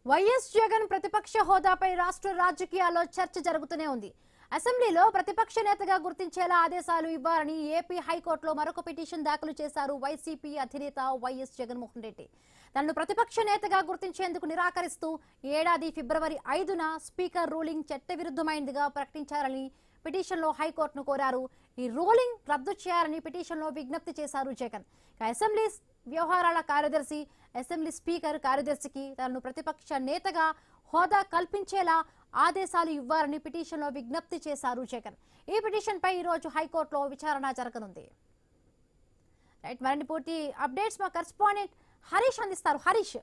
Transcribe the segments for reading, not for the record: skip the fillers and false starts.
YS Jagan ప్రతిపక్ష హోదాపై రాష్ట్ర రాజకీయాల్లో చర్చ జరుగుతూనే ఉంది. అసెంబ్లీలో ప్రతిపక్ష నేతగా గుర్తించేలా ఆదేశాలు ఇవ్వాలని ఏపీ హైకోర్టులో మరొక పిటిషన్ దాఖలు చేశారు వైసీపీ అధినేత వైఎస్ జగన్మోహన్ రెడ్డి. తనను ప్రతిపక్ష నేతగా గుర్తించేందుకు నిరాకరిస్తూ ఏడాది ఫిబ్రవరి 5న స్పీకర్ రూలింగ్ చట్టవిరుద్ధమైనదిగా ప్రకటించారని పిటిషన్లో హైకోర్టును కోరారు. ఈ రూలింగ్ రద్దు చేయాలని పిటిషన్లో విజ్ఞప్తి చేశారు జగన్. అసెంబ్లీ వ్యవహారాల కార్యదర్శి, అసెంబ్లీ స్పీకర్ కార్యదర్శికి తనను ప్రతిపక్ష నేతగా హోదా కల్పించేలా ఆదేశాలు ఇవ్వాలని పిటిషన్లో విజ్ఞప్తి చేశారు జగన్. ఈ పిటిషన్ పై ఈ రోజు హైకోర్టులో విచారణ జరగనుంది. మరిన్ని పూర్తి అప్డేట్స్ మా కరెస్పాండెంట్ హరీష్ అందిస్తారు. హరీష్,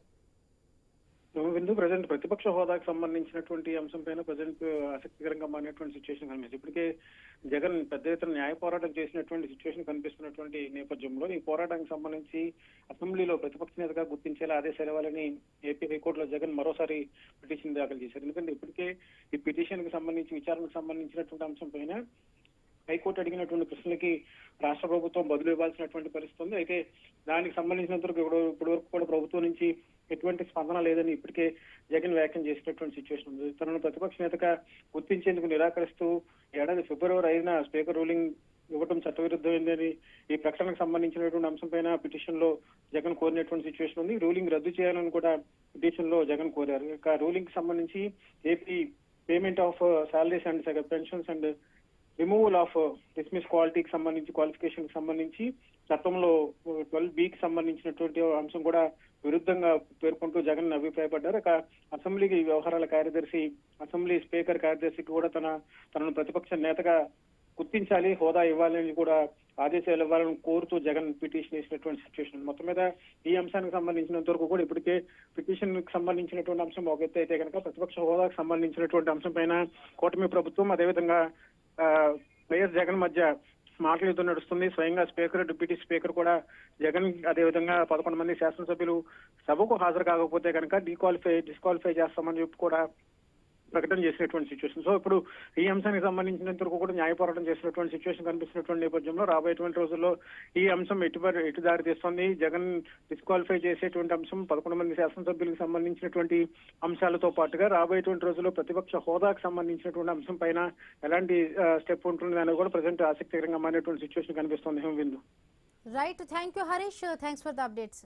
విందు ప్రజెంట్ ప్రతిపక్ష హోదాకు సంబంధించినటువంటి అంశం పైన ప్రజెంట్ ఆసక్తికరంగా మారినటువంటి సిచ్యువేషన్ కనిపిస్తుంది. ఇప్పటికే జగన్ పెద్ద ఎత్తున న్యాయ పోరాటం చేసినటువంటి సిచ్యువేషన్ కనిపిస్తున్నటువంటి నేపథ్యంలో ఈ పోరాటానికి సంబంధించి అసెంబ్లీలో ప్రతిపక్ష నేతగా గుర్తించేలా ఆదేశాలు ఇవ్వాలని ఏపీ హైకోర్టులో జగన్ మరోసారి పిటిషన్ దాఖలు చేశారు. ఎందుకంటే ఇప్పటికే ఈ పిటిషన్ కి సంబంధించి విచారణకు సంబంధించినటువంటి అంశం పైన హైకోర్టు అడిగినటువంటి ప్రశ్నలకి రాష్ట్ర ప్రభుత్వం బదులు ఇవ్వాల్సినటువంటి పరిస్థితి ఉంది. అయితే దానికి సంబంధించినంత వరకు ఇప్పటి వరకు కూడా ప్రభుత్వం నుంచి ఎటువంటి స్పందన లేదని ఇప్పటికే జగన్ వ్యాఖ్యం చేసినటువంటి సిచ్యువేషన్ ఉంది. తనను ప్రతిపక్ష నేతగా గుర్తించేందుకు నిరాకరిస్తూ ఏడాది ఫిబ్రవరి 5న స్పీకర్ రూలింగ్ ఇవ్వడం చట్టవిరుద్ధమైందని ఈ ప్రకటనకు సంబంధించినటువంటి అంశం పైన పిటిషన్ లో జగన్ కోరినటువంటి సిచ్యువేషన్ ఉంది. రూలింగ్ రద్దు చేయాలని కూడా పిటిషన్ లో జగన్ కోరారు. ఇక రూలింగ్ కి సంబంధించి AP payment of salaries and pensions and removal of dismiss క్వాలిటీకి సంబంధించి క్వాలిఫికేషన్ కి సంబంధించి చట్టంలో 12B కి సంబంధించినటువంటి అంశం కూడా విరుద్ధంగా పేర్కొంటూ జగన్ అభిప్రాయపడ్డారు. ఇక అసెంబ్లీ వ్యవహారాల కార్యదర్శి, అసెంబ్లీ స్పీకర్ కార్యదర్శికి కూడా తనను ప్రతిపక్ష నేతగా గుర్తించాలి, హోదా ఇవ్వాలని కూడా ఆదేశాలు ఇవ్వాలని కోరుతూ జగన్ పిటిషన్ వేసినటువంటి సిచ్యువేషన్. మొత్తం మీద ఈ అంశానికి సంబంధించినంత వరకు కూడా ఇప్పటికే పిటిషన్ కి సంబంధించినటువంటి అంశం ఒక ఎత్తు అయితే కనుక ప్రతిపక్ష హోదాకు సంబంధించినటువంటి అంశం పైన కూటమి ప్రభుత్వం అదేవిధంగా వైఎస్ జగన్ మధ్య మాటలతో నడుస్తుంది. స్వయంగా స్పీకర్, డిప్యూటీ స్పీకర్ కూడా జగన్ అదేవిధంగా 11 మంది శాసనసభ్యులు సభకు హాజరు కాకపోతే కనుక డిస్క్వాలిఫై చేస్తామని చెప్పి కూడా ప్రకటన చేసినటువంటి సిచ్యువేషన్. సో ఇప్పుడు ఈ అంశానికి సంబంధించినంత వరకు కూడా న్యాయ పోరాటం చేసినటువంటి సిచ్యువేషన్ కనిపిస్తున్నటువంటి నేపథ్యంలో రాబోయేటువంటి రోజుల్లో ఈ అంశం ఎటు దారి తీస్తుంది. జగన్ డిస్క్వాలిఫై చేసేటువంటి అంశం 11 మంది శాసనసభ్యులకు సంబంధించినటువంటి అంశాలతో పాటుగా రాబోయేటువంటి రోజుల్లో ప్రతిపక్ష హోదాకు సంబంధించినటువంటి అంశం పైన ఎలాంటి స్టెప్ ఉంటుంది అనేది కూడా ప్రజెంట్ ఆసక్తికరంగా మారినటువంటి సిచ్యువేషన్ కనిపిస్తుంది. Right, thank you Harish, thanks for the updates.